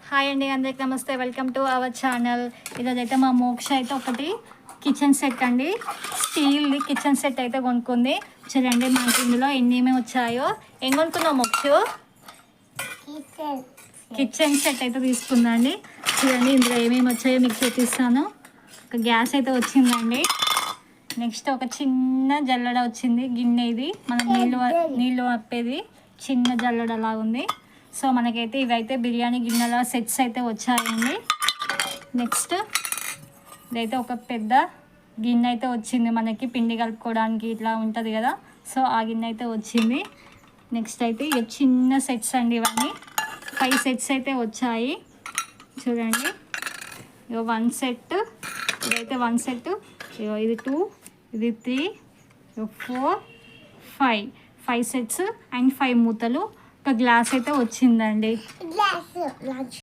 Hi అండి, అందరికి నమస్తే. Welcome to our channel. ఈరోజైతే మా మోక్ష అయితే ఒకటి కిచెన్ సెట్ అండి, స్టీల్ది కిచెన్ సెట్ అయితే కొనుక్కుంది. చూడండి మనకి ఇందులో ఏమేమి వచ్చాయో. ఏం కొనుక్కున్నావు మోక్ష? కిచెన్ సెట్ అయితే తీసుకుందండి. చూడండి ఇందులో ఏమేమి వచ్చాయో మీకు చూపిస్తాను. ఒక గ్యాస్ అయితే వచ్చిందండి. నెక్స్ట్ ఒక చిన్న జల్లెడ వచ్చింది, గిన్నె. ఇది మనం నీళ్ళు అప్పేది చిన్న జల్లెడ లాగా ఉంది. సో మనకైతే ఇవైతే బిర్యానీ గిన్నెల సెట్స్ అయితే వచ్చాయండి. నెక్స్ట్ ఇదైతే ఒక పెద్ద గిన్నె అయితే వచ్చింది మనకి, పిండి కలుపుకోవడానికి ఇట్లా ఉంటుంది కదా. సో ఆ గిన్నె అయితే వచ్చింది. నెక్స్ట్ అయితే ఇక చిన్న సెట్స్ అండి, ఇవన్నీ 5 సెట్స్ అయితే వచ్చాయి. చూడండి ఇక 1 సెట్, ఇదైతే 1 సెట్, ఇది 2, ఇది 3, 4, 5 సెట్స్ అండ్ 5 మూతలు. ఒక గ్లాస్ అయితే వచ్చిందండి.